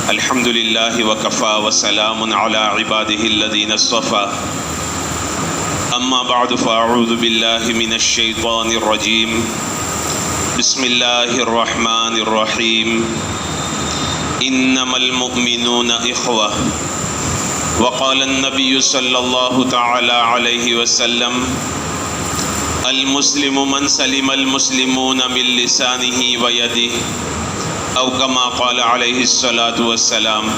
الحمد لله وكفى وسلام على عباده الذين اصطفى أما بعد فأعوذ بالله من الشيطان الرجيم بسم الله الرحمن الرحيم إنما المؤمنون إخوة وقال النبي صلى الله تعالى عليه وسلم المسلم من سلم المسلمون من لسانه ويده أو كما قال عليه الصلاة والسلام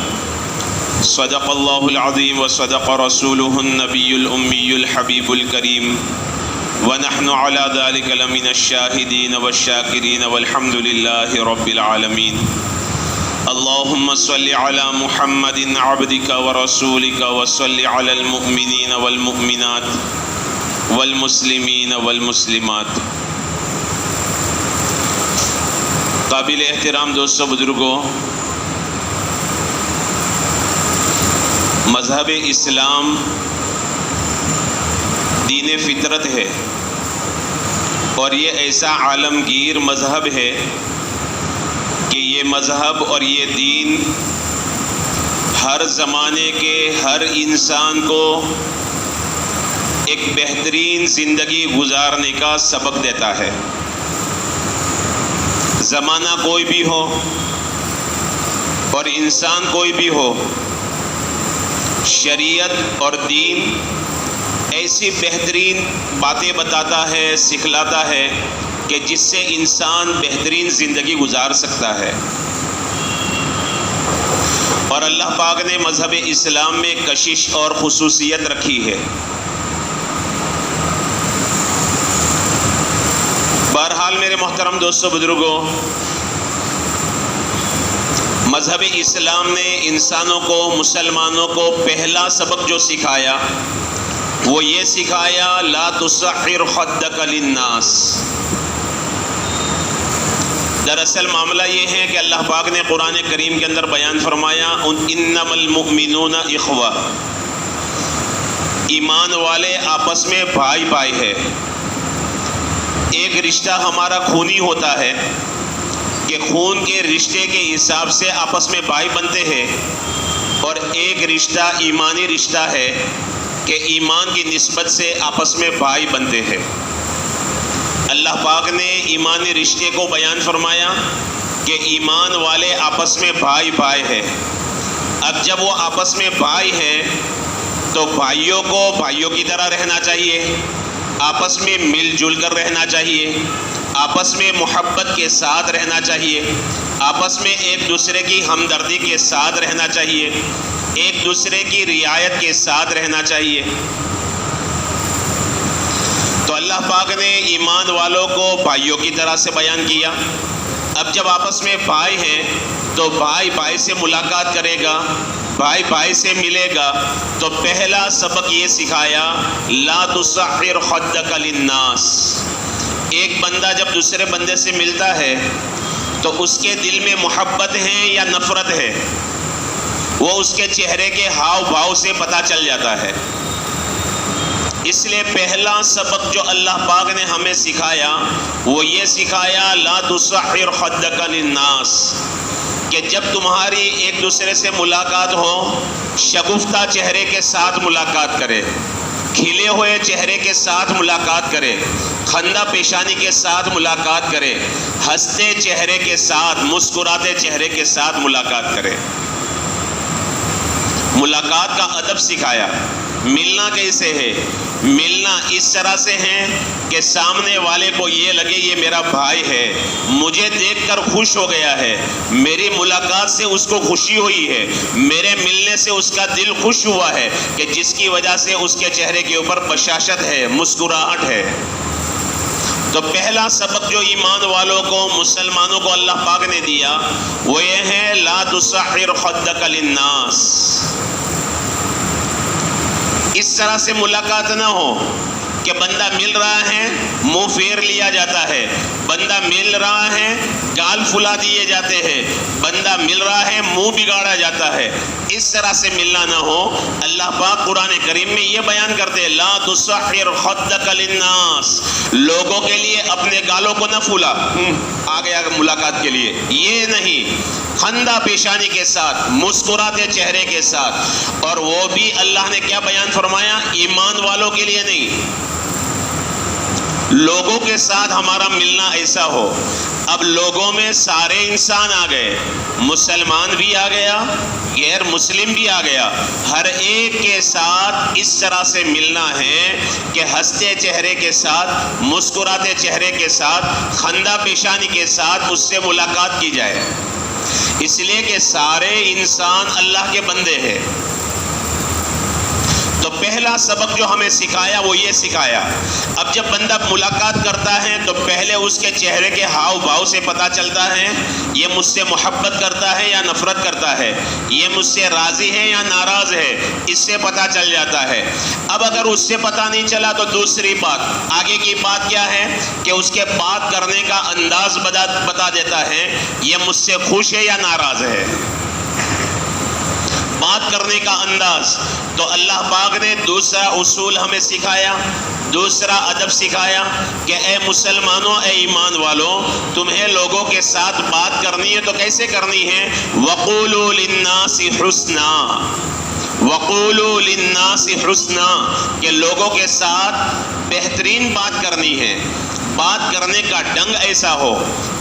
صدق الله العظيم وصدق رسوله النبي الأمي الحبيب الكريم ونحن على ذلك لمن الشاهدين والشاكرين والحمد لله رب العالمين اللهم صل على محمد عبدك ورسولك وصل على المؤمنين والمؤمنات والمسلمین والمسلمات۔ قابل احترام دوستوں، بزرگوں، مذہب اسلام دین فطرت ہے اور یہ ایسا عالمگیر مذہب ہے کہ یہ مذہب اور یہ دین ہر زمانے کے ہر انسان کو ایک بہترین زندگی گزارنے کا سبق دیتا ہے۔ زمانہ کوئی بھی ہو اور انسان کوئی بھی ہو، شریعت اور دین ایسی بہترین باتیں بتاتا ہے، سکھلاتا ہے کہ جس سے انسان بہترین زندگی گزار سکتا ہے۔ اور اللہ پاک نے مذہب اسلام میں کشش اور خصوصیت رکھی ہے۔ بہرحال میرے محترم دوستوں، بزرگوں، مذہب اسلام نے انسانوں کو، مسلمانوں کو پہلا سبق جو سکھایا وہ یہ سکھایا لا تصعر خدک للناس۔ دراصل معاملہ یہ ہے کہ اللہ پاک نے قرآن کریم کے اندر بیان فرمایا انما المؤمنون اخوہ، ایمان والے آپس میں بھائی بھائی ہے۔ ایک رشتہ ہمارا خونی ہوتا ہے کہ خون کے رشتے کے حساب سے آپس میں بھائی بنتے ہیں، اور ایک رشتہ ایمانی رشتہ ہے کہ ایمان کی نسبت سے آپس میں بھائی بنتے ہیں۔ اللہ پاک نے ایمانی رشتے کو بیان فرمایا کہ ایمان والے آپس میں بھائی بھائی ہے۔ اب جب وہ آپس میں بھائی ہیں تو بھائیوں کو بھائیوں کی طرح رہنا چاہیے، آپس میں مل جل کر رہنا چاہیے، آپس میں محبت کے ساتھ رہنا چاہیے، آپس میں ایک دوسرے کی ہمدردی کے ساتھ رہنا چاہیے، ایک دوسرے کی رعایت کے ساتھ رہنا چاہیے۔ تو اللہ پاک نے ایمان والوں کو بھائیوں کی طرح سے بیان کیا۔ اب جب آپس میں بھائی ہیں تو بھائی بھائی سے ملاقات کرے گا، بھائی بھائی سے ملے گا، تو پہلا سبق یہ سکھایا لا تصعر خدک للناس۔ ایک بندہ جب دوسرے بندے سے ملتا ہے تو اس کے دل میں محبت ہے یا نفرت ہے، وہ اس کے چہرے کے ہاؤ بھاؤ سے پتہ چل جاتا ہے۔ اس لیے پہلا سبق جو اللہ پاک نے ہمیں سکھایا وہ یہ سکھایا لا تصعر خدک للناس، کہ جب تمہاری ایک دوسرے سے ملاقات ہو، شگفتہ چہرے کے ساتھ ملاقات کرے، کھلے ہوئے چہرے کے ساتھ ملاقات کرے، خندہ پیشانی کے ساتھ ملاقات کرے، ہنستے چہرے کے ساتھ، مسکراتے چہرے کے ساتھ ملاقات کرے۔ ملاقات کا ادب سکھایا۔ ملنا کیسے ہے؟ ملنا اس طرح سے ہے کہ سامنے والے کو یہ لگے یہ میرا بھائی ہے، مجھے دیکھ کر خوش ہو گیا ہے، میری ملاقات سے اس کو خوشی ہوئی ہے، میرے ملنے سے اس کا دل خوش ہوا ہے، کہ جس کی وجہ سے اس کے چہرے کے اوپر بشاشت ہے، مسکراہٹ ہے۔ تو پہلا سبق جو ایمان والوں کو، مسلمانوں کو اللہ پاک نے دیا وہ یہ ہے لا تصعر خدک للناس۔ اس طرح سے ملاقات نہ ہو کہ بندہ مل رہا ہے منہ پھیر لیا جاتا ہے، بندہ مل رہا ہے گال پھلا دیے جاتے ہیں، بندہ مل رہا ہے منہ بگاڑا جاتا ہے۔ اس طرح سے ملنا نہ ہو۔ اللہ پاک قرآن کریم میں یہ بیان کرتے ہیں لا تصعر خدک للناس، لوگوں کے لیے اپنے گالوں کو نہ پھولا آ گیا ملاقات کے لیے، یہ نہیں، خندہ پیشانی کے ساتھ، مسکراتے چہرے کے ساتھ، اور وہ بھی اللہ نے کیا بیان فرمایا؟ ایمان والوں کے لیے نہیں، لوگوں کے ساتھ ہمارا ملنا ایسا ہو۔ اب لوگوں میں سارے انسان آ گئے، مسلمان بھی آ گیا، غیر مسلم بھی آ گیا، ہر ایک کے ساتھ اس طرح سے ملنا ہے کہ ہنستے چہرے کے ساتھ، مسکراتے چہرے کے ساتھ، خندہ پیشانی کے ساتھ اس سے ملاقات کی جائے، اس لیے کہ سارے انسان اللہ کے بندے ہیں۔ تو پہلا سبق جو ہمیں سکھایا وہ یہ سکھایا، اب جب بندہ ملاقات کرتا ہے تو پہلے اس کے چہرے کے ہاؤ بھاؤ سے پتہ چلتا ہے یہ مجھ سے محبت کرتا ہے یا نفرت کرتا ہے، یہ مجھ سے راضی ہے یا ناراض ہے، اس سے پتہ چل جاتا ہے۔ اب اگر اس سے پتہ نہیں چلا تو دوسری بات، آگے کی بات کیا ہے کہ اس کے بات کرنے کا انداز بتا دیتا ہے یہ مجھ سے خوش ہے یا ناراض ہے، بات کرنے کا انداز۔ تو اللہ پاک نے دوسرا اصول ہمیں سکھایا، دوسرا ادب سکھایا کہ اے مسلمانوں، اے ایمان والوں، تمہیں لوگوں کے ساتھ بات کرنی ہے تو کیسے کرنی ہے؟ وَقُولُوا لِلنَّاسِ حُسْنًا، وَقُولُوا لِلنَّاسِ حُسْنًا، کہ لوگوں کے ساتھ بہترین بات کرنی ہے، بات کرنے کا ڈھنگ ایسا ہو،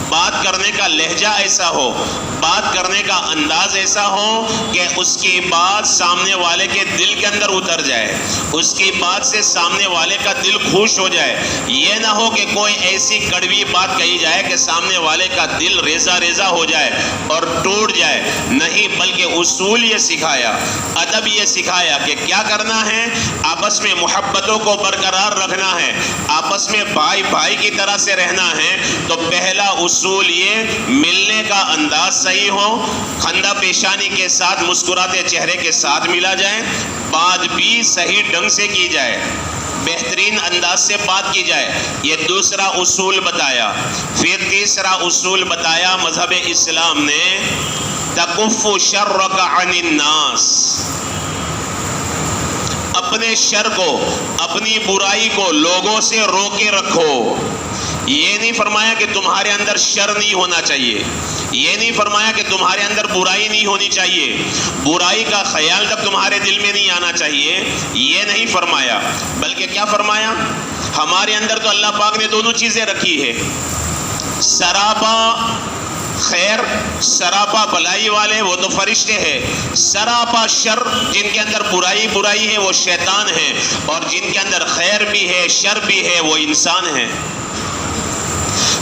بات کرنے کا لہجہ ایسا ہو، بات کرنے کا انداز ایسا ہو کہ اس کی بات سامنے والے کے دل کے اندر اتر جائے، اس کی بات سے سامنے والے کا دل خوش ہو جائے۔ یہ نہ ہو کہ کوئی ایسی کڑوی بات کہی جائے کہ سامنے والے کا دل ریزہ ریزہ ہو جائے اور ٹوٹ جائے، نہیں، بلکہ اصول یہ سکھایا، ادب یہ سکھایا کہ کیا کرنا ہے، آپس میں محبتوں کو برقرار رکھنا ہے، آپس میں بھائی بھائی کی طرح سے رہنا ہے۔ تو پہلا اصول یہ، ملنے کا انداز صحیح ہو، خندہ پیشانی کے ساتھ، مسکراتے چہرے کے ساتھ ملا جائے، بات بھی صحیح ڈھنگ سے کی جائے، بہترین انداز سے بات کی جائے، یہ دوسرا اصول بتایا۔ پھر تیسرا اصول بتایا مذہب اسلام نے، تکف شرک عن الناس، اپنے شر کو، اپنی برائی کو لوگوں سے روکے رکھو۔ یہ نہیں فرمایا کہ تمہارے اندر شر نہیں ہونا چاہیے، یہ نہیں فرمایا کہ تمہارے اندر برائی نہیں ہونی چاہیے، برائی کا خیال تک تمہارے دل میں نہیں آنا چاہیے، یہ نہیں فرمایا، بلکہ کیا فرمایا؟ ہمارے اندر تو اللہ پاک نے دونوں چیزیں رکھی ہے، سراپا خیر، سراپا بلائی والے وہ تو فرشتے ہیں، سراپا شر، جن کے اندر برائی ہے وہ شیطان ہے، اور جن کے اندر خیر بھی ہے، شر بھی ہے، وہ انسان ہیں۔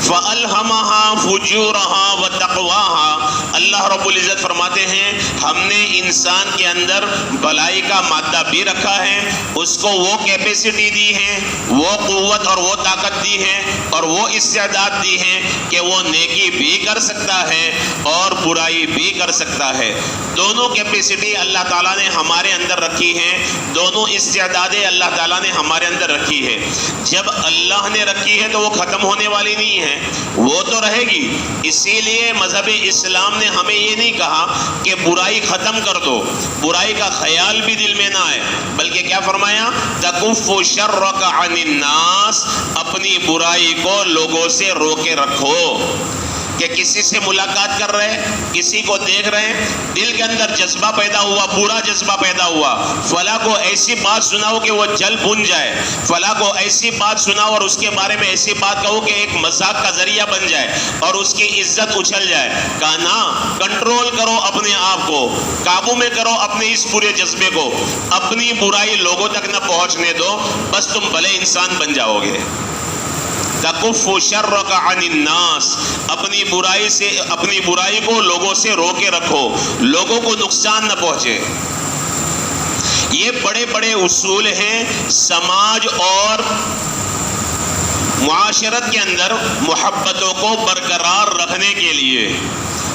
فَأَلْهَمَهَا فُجُورَهَا وَتَقْوَاهَا، اللہ رب العزت فرماتے ہیں ہم نے انسان کے اندر بلائی کا مادہ بھی رکھا ہے، اس کو وہ کیپیسٹی دی ہے، وہ قوت اور وہ طاقت دی ہے، اور وہ استعداد دی ہے کہ وہ نیکی بھی کر سکتا ہے اور برائی بھی کر سکتا ہے۔ دونوں کیپیسٹی اللہ تعالیٰ نے ہمارے اندر رکھی ہے، دونوں استعدادیں اللہ تعالیٰ نے ہمارے اندر رکھی ہے۔ جب اللہ نے رکھی ہے تو وہ ختم ہونے والی نہیں ہے، وہ تو رہے گی۔ اسی لیے مذہب اسلام نے ہمیں یہ نہیں کہا کہ برائی ختم کر دو، برائی کا خیال بھی دل میں نہ آئے، بلکہ کیا فرمایا؟ تکف شرک عن الناس، اپنی برائی کو لوگوں سے روکے رکھو۔ کہ کسی سے ملاقات کر رہے، کسی کو دیکھ رہے، دل کے اندر جذبہ پیدا ہوا، برا جذبہ پیدا ہوا، فلاں کو ایسی بات سناؤ کہ وہ جل بھن جائے، فلاں کو ایسی بات سناؤ اور اس کے بارے میں ایسی بات کہو کہ ایک مذاق کا ذریعہ بن جائے اور اس کی عزت اچھل جائے۔ کہا نا، کنٹرول کرو اپنے آپ کو، قابو میں کرو اپنے اس برے جذبے کو، اپنی برائی لوگوں تک نہ پہنچنے دو، بس تم بھلے انسان بن جاؤ گے۔ تکف شرک عن الناس، اپنی برائی سے، اپنی برائی کو لوگوں سے روکے رکھو، لوگوں کو نقصان نہ پہنچے۔ یہ بڑے بڑے اصول ہیں سماج اور معاشرت کے اندر محبتوں کو برقرار رکھنے کے لیے۔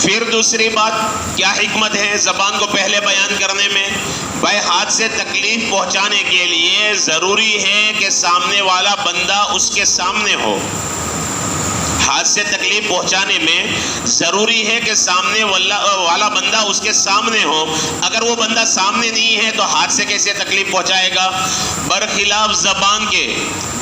پھر دوسری بات کیا حکمت ہے زبان کو پہلے بیان کرنے میں؟ بھائی ہاتھ سے تکلیف پہنچانے کے لیے ضروری ہے کہ سامنے والا بندہ اس کے سامنے ہو. ہاتھ سے تکلیف پہنچانے میں ضروری ہے کہ سامنے والا بندہ اس کے سامنے ہو. اگر وہ بندہ سامنے نہیں ہے تو ہاتھ سے کیسے تکلیف پہنچائے گا؟ برخلاف زبان کے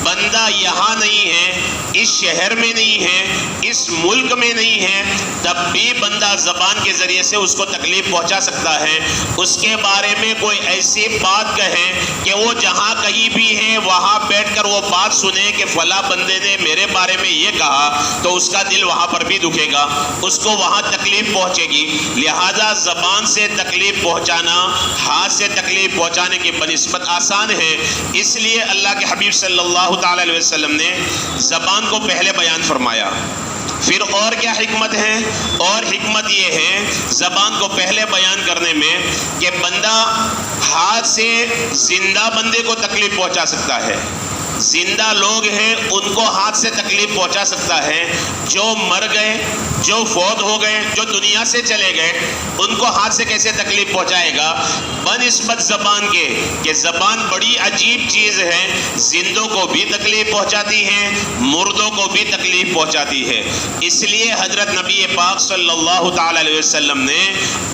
بندہ یہاں نہیں ہے، اس شہر میں نہیں ہے، اس ملک میں نہیں ہے، تب بھی بندہ زبان کے ذریعے سے اس کو تکلیف پہنچا سکتا ہے. اس کے بارے میں کوئی ایسی بات کہے کہ وہ جہاں کہیں بھی ہے وہاں بیٹھ کر وہ بات سنے کہ فلاں بندے نے میرے بارے میں یہ کہا، تو اس کا دل وہاں پر بھی دکھے گا، اس کو وہاں تکلیف پہنچے گی. لہذا زبان سے تکلیف پہنچانا ہاتھ سے تکلیف پہنچانے کی بنسبت آسان ہے. اس لیے اللہ کے حبیب صلی اللہ تعالی علیہ وسلم نے زبان کو پہلے بیان فرمایا. پھر اور کیا حکمت ہے؟ اور حکمت یہ ہے زبان کو پہلے بیان کرنے میں کہ بندہ ہاتھ سے زندہ بندے کو تکلیف پہنچا سکتا ہے. زندہ لوگ ہیں ان کو ہاتھ سے تکلیف پہنچا سکتا ہے. جو مر گئے، جو فوت ہو گئے، جو دنیا سے چلے گئے، ان کو ہاتھ سے کیسے تکلیف پہنچائے گا؟ بنسبت زبان کے کہ زبان بڑی عجیب چیز ہے، زندوں کو بھی تکلیف پہنچاتی ہے، مردوں کو بھی تکلیف پہنچاتی ہے. اس لیے حضرت نبی پاک صلی اللہ تعالی علیہ وسلم نے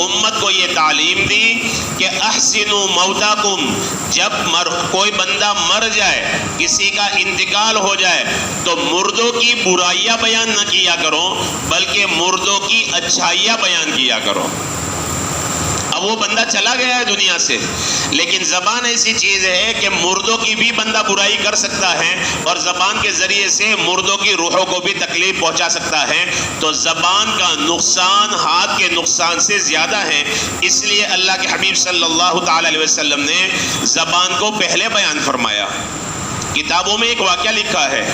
امت کو یہ تعلیم دی کہ احسنوا موتاکم، جب کوئی بندہ مر جائے، کسی کا انتقال ہو جائے، تو مردوں کی برائیاں بیان نہ کیا کرو بلکہ مردوں کی اچھائیاں بیان کیا کرو. اب وہ بندہ چلا گیا ہے دنیا سے، لیکن زبان ایسی چیز ہے کہ مردوں کی بھی بندہ برائی کر سکتا ہے اور زبان کے ذریعے سے مردوں کی روحوں کو بھی تکلیف پہنچا سکتا ہے. تو زبان کا نقصان ہاتھ کے نقصان سے زیادہ ہے. اس لیے اللہ کے حبیب صلی اللہ تعالی علیہ وسلم نے زبان کو پہلے بیان فرمایا. کتابوں میں ایک واقعہ لکھا ہے،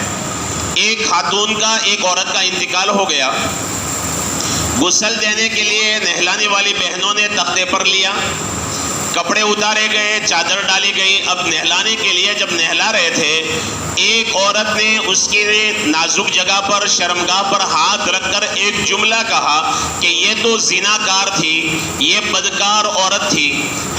ایک خاتون کا ایک عورت کا انتقال ہو گیا. غسل دینے کے لیے نہلانے والی بہنوں نے تختے پر لیا، کپڑے اتارے گئے، چادر ڈالی گئی. اب نہلانے کے لیے جب نہلا رہے تھے، ایک عورت نے اس کی نازک جگہ پر شرمگاہ پر ہاتھ رکھ کر ایک جملہ کہا کہ یہ تو زناکار تھی، یہ بدکار عورت تھی.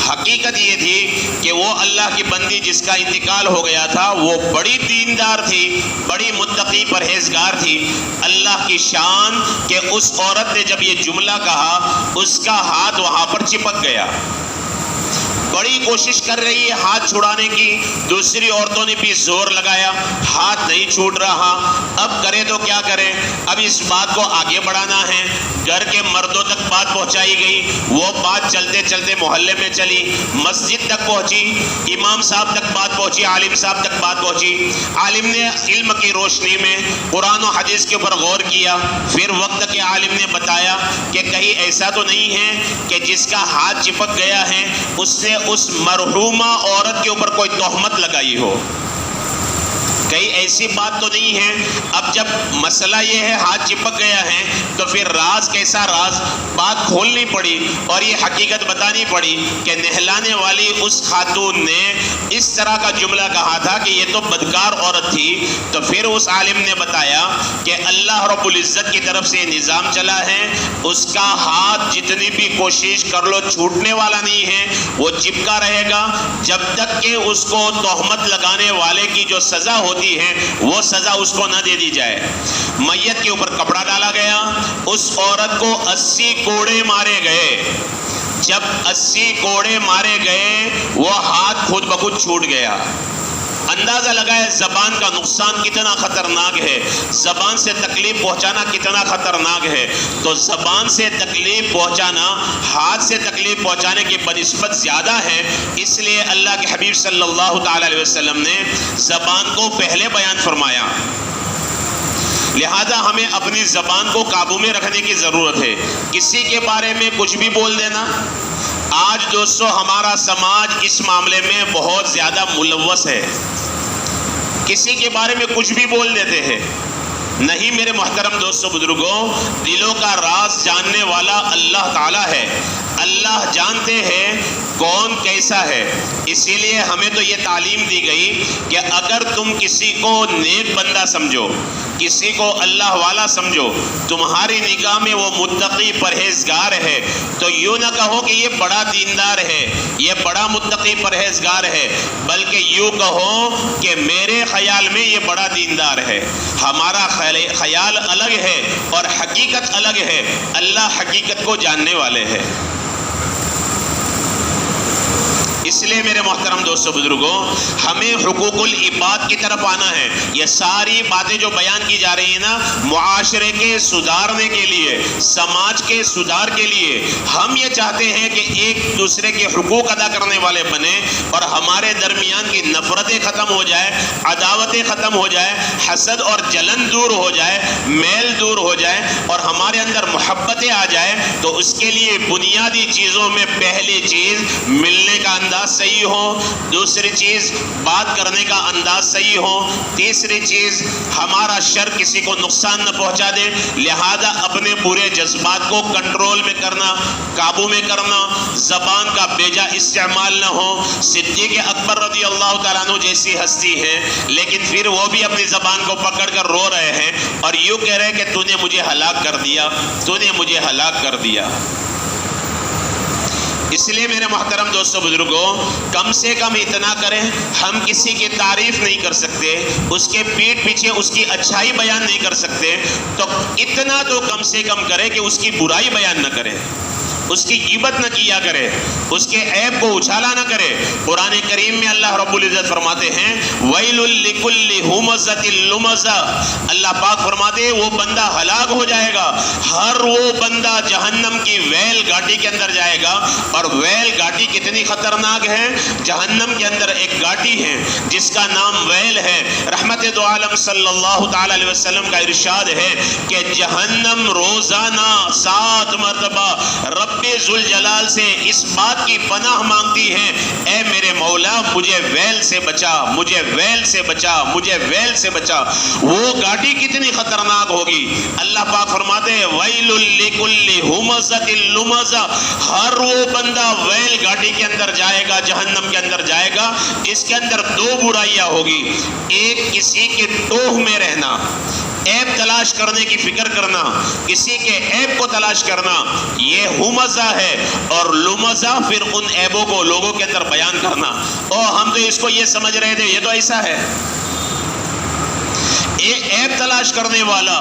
حقیقت یہ تھی کہ وہ اللہ کی بندی جس کا انتقال ہو گیا تھا وہ بڑی دیندار تھی، بڑی متقی پرہیزگار تھی. اللہ کی شان کہ اس عورت نے جب یہ جملہ کہا اس کا ہاتھ وہاں پر چپک گیا. بڑی کوشش کر رہی ہے ہاتھ چھڑانے کی، دوسری عورتوں نے بھی زور لگایا، ہاتھ نہیں چھوٹ رہا. اب کرے تو کیا کرے؟ اب اس بات کو آگے بڑھانا ہے. گھر کے مردوں تک بات پہنچائی گئی، وہ بات چلتے چلتے محلے میں چلی، مسجد تک پہنچی، امام صاحب تک بات پہنچی، عالم صاحب تک بات پہنچی. عالم نے علم کی روشنی میں قرآن و حدیث کے اوپر غور کیا. پھر وقت کے عالم نے بتایا کہ کہیں ایسا تو نہیں ہے کہ جس کا ہاتھ چپک گیا ہے اس نے اس مرحومہ عورت کے اوپر کوئی تہمت لگائی ہو، کہیں ایسی بات تو نہیں ہے. اب جب مسئلہ یہ ہے ہاتھ چپک گیا ہے تو پھر راز کیسا راز، بات کھولنی پڑی اور یہ حقیقت بتانی پڑی کہ نہلانے والی اس خاتون نے اس طرح کا جملہ کہا تھا کہ یہ تو بدکار عورت تھی. تو پھر اس عالم نے بتایا کہ اللہ رب العزت کی طرف سے نظام چلا ہے، اس کا ہاتھ جتنی بھی کوشش کر لو چھوٹنے والا نہیں ہے، وہ چپکا رہے گا جب تک کہ اس کو تہمت لگانے والے کی جو سزا ہوتی ہے وہ سزا اس کو نہ دے دی جائے. میت کے اوپر کپڑا ڈالا گیا، اس عورت کو 80 کوڑے مارے گئے. جب 80 کوڑے مارے گئے وہ ہاتھ خود بخود چھوٹ گیا. اندازہ لگائے زبان کا نقصان کتنا خطرناک ہے، زبان سے تکلیف پہنچانا کتنا خطرناک ہے. تو زبان سے تکلیف پہنچانا ہاتھ سے تکلیف پہنچانے کی بنسبت زیادہ ہے. اس لیے اللہ کے حبیب صلی اللہ تعالی علیہ وسلم نے زبان کو پہلے بیان فرمایا. لہذا ہمیں اپنی زبان کو قابو میں رکھنے کی ضرورت ہے. کسی کے بارے میں کچھ بھی بول دینا. آج دوستو ہمارا سماج اس معاملے میں بہت زیادہ ملوث ہے، کسی کے بارے میں کچھ بھی بول دیتے ہیں. نہیں میرے محترم دوستو بزرگوں، دلوں کا راز جاننے والا اللہ تعالیٰ ہے. اللہ جانتے ہیں کون کیسا ہے. اسی لیے ہمیں تو یہ تعلیم دی گئی کہ اگر تم کسی کو نیک بندہ سمجھو، کسی کو اللہ والا سمجھو، تمہاری نگاہ میں وہ متقی پرہیزگار ہے، تو یوں نہ کہو کہ یہ بڑا دیندار ہے، یہ بڑا متقی پرہیزگار ہے، بلکہ یوں کہو کہ میرے خیال میں یہ بڑا دیندار ہے. ہمارا خیال الگ ہے اور حقیقت الگ ہے. اللہ حقیقت کو جاننے والے ہیں. اس لیے میرے محترم دوستو بزرگوں، ہمیں حقوق العباد کی طرف آنا ہے. یہ ساری باتیں جو بیان کی جا رہی ہیں نا، معاشرے کے سدھارنے کے لیے، سماج کے سدھار کے لیے ہم یہ چاہتے ہیں کہ ایک دوسرے کے حقوق ادا کرنے والے بنے اور ہمارے درمیان کی نفرتیں ختم ہو جائے، عداوتیں ختم ہو جائے، حسد اور جلن دور ہو جائے، میل دور ہو جائے اور ہمارے اندر محبتیں آ جائے. تو اس کے لیے بنیادی چیزوں میں پہلی چیز ملنے کا انداز صحیح ہو، دوسری چیز بات کرنے کا انداز صحیح ہو، تیسری چیز ہمارا شر کسی کو نقصان نہ پہنچا دے، لہذا اپنے پورے جذبات کو کنٹرول میں کرنا، قابو میں کرنا، زبان کا بیجا استعمال نہ ہو. صدیق اکبر رضی اللہ تعالیٰ عنہ جیسی ہستی ہے، لیکن پھر وہ بھی اپنی زبان کو پکڑ کر رو رہے ہیں اور یوں کہہ رہے ہیں کہ تو نے مجھے ہلاک کر دیا، تو نے مجھے ہلاک کر دیا. اس لیے میرے محترم دوستو بزرگوں، کم سے کم اتنا کریں، ہم کسی کی تعریف نہیں کر سکتے، اس کے پیٹھ پیچھے اس کی اچھائی بیان نہیں کر سکتے، تو اتنا تو کم سے کم کریں کہ اس کی برائی بیان نہ کریں، اس کی غیبت نہ کیا کرے، اس کے عیب کو اچھالا نہ کرے. قرآن کریم میں اللہ رب العزت فرماتے ہیں وَيْلٌ لِكُلِّ هُمَزَةٍ لُمَزَةٍ، اللہ پاک فرماتے ہیں وہ بندہ ہلاک ہو جائے گا، ہر وہ بندہ جہنم کی ویل گاٹی کے اندر جائے گا. اور ویل گاٹی کتنی خطرناک ہے، جہنم کے اندر ایک گاٹی ہے جس کا نام ویل ہے. رحمت دو عالم صلی اللہ تعالی علیہ وسلم کا ارشاد ہے کہ جہنم روزانہ 7 مرتبہ رب ذوالجلال سے اس بات کی پناہ مانگتی ہے، اے میرے مولا مجھے ویل سے بچا، مجھے ویل سے بچا، مجھے ویل سے بچا. وہ گاٹی کتنی خطرناک ہوگی. اللہ پاک فرماتے ہیں وَيْلٌ لِكُلِّ هُمَزَةٍ لُمَزَةٍ، ہر وہ بندہ ویل گاٹی کے اندر جائے گا، جہنم کے اندر جائے گا جس کے اندر 2 برائیاں ہوگی. ایک کسی کی ٹوہ میں رہنا، عیب تلاش کرنے کی فکر کرنا، کسی کے عیب کو تلاش کرنا، یہ ہمزہ ہے. اور لمزہ پھر ان عیبوں کو لوگوں کے اندر بیان کرنا. او ہم تو اس کو یہ سمجھ رہے تھے، یہ تو ایسا ہے. عیب تلاش کرنے والا،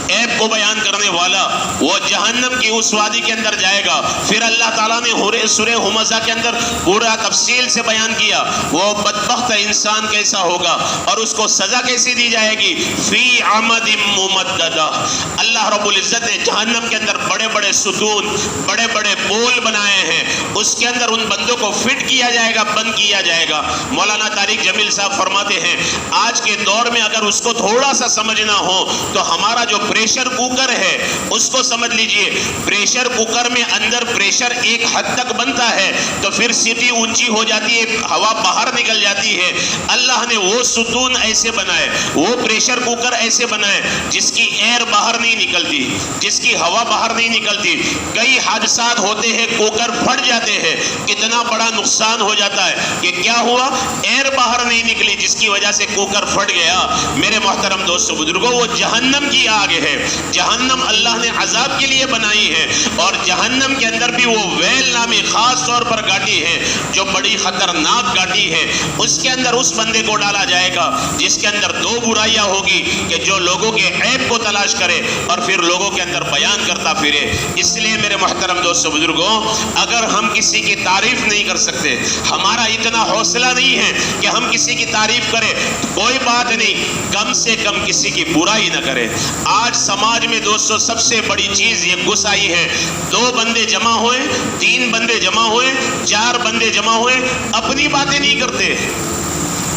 عیب کو بیان کرنے والا، وہ جہنم کی اس وادی کے اندر جائے گا. پھر اللہ تعالیٰ نے سورہ ہمزہ کے اندر پورا تفصیل سے بیان کیا وہ بدبخت انسان کیسا ہوگا اور اس کو سزا کیسی دی جائے گی. فی عمد ممددہ، اللہ رب العزت نے جہنم کے اندر بڑے بڑے ستون، بڑے بڑے پول بنائے ہیں، اس کے اندر ان بندوں کو فٹ کیا جائے گا، بند کیا جائے گا. مولانا طارق جمیل صاحب فرماتے ہیں آج کے دور میں اگر اس کو تھوڑا سا سمجھنا ہو تو ہمارا جو پریشر کوکر ہے اس کو سمجھ لیجئے. پریشر کوکر میں اندر پریشر ایک حد تک بنتا ہے تو پھر سیٹی اونچی ہو جاتی ہے، ہوا باہر نکل جاتی ہے. اللہ نے وہ ستون ایسے بنائے، وہ پریشر کوکر ایسے بنائے جس کی ایئر باہر نہیں نکلتی، جس کی ہوا باہر نہیں نکلتی. کئی حادثات ہوتے ہیں، کوکر پھٹ جاتے ہیں، کتنا بڑا نقصان ہو جاتا ہے کہ کیا ہوا، ایئر باہر نہیں نکلی جس کی وجہ سے کوکر پھٹ گیا. میرے محترم دوستو بزرگوں، وہ جہنم کی آگ ہے. جہنم اللہ نے عذاب کے لیے بنائی ہے اور جہنم کے اندر بھی وہ ویل نامی خاص طور پر گاٹی ہے جو بڑی خطرناک گاٹی ہے. اس کے اندر اس بندے کو ڈالا جائے گا جس کے اندر 2 برائیاں ہوگی کہ جو لوگوں کے عیب کو تلاش کرے اور پھر لوگوں کے اندر بیان کرتا پھرے. اس لیے میرے محترم دوستو بزرگوں، اگر ہم کسی کی تعریف نہیں کر سکتے، ہمارا اتنا حوصلہ نہیں ہے کہ ہم کسی کی تعریف کریں، کوئی بات نہیں، کم سے کم کسی کی برائی نہ کرے. آج سماج میں دوستو سب سے بڑی چیز یہ گھس آئی ہے، 2 بندے جمع ہوئے، 3 بندے جمع ہوئے، 4 بندے جمع ہوئے، اپنی باتیں نہیں کرتے،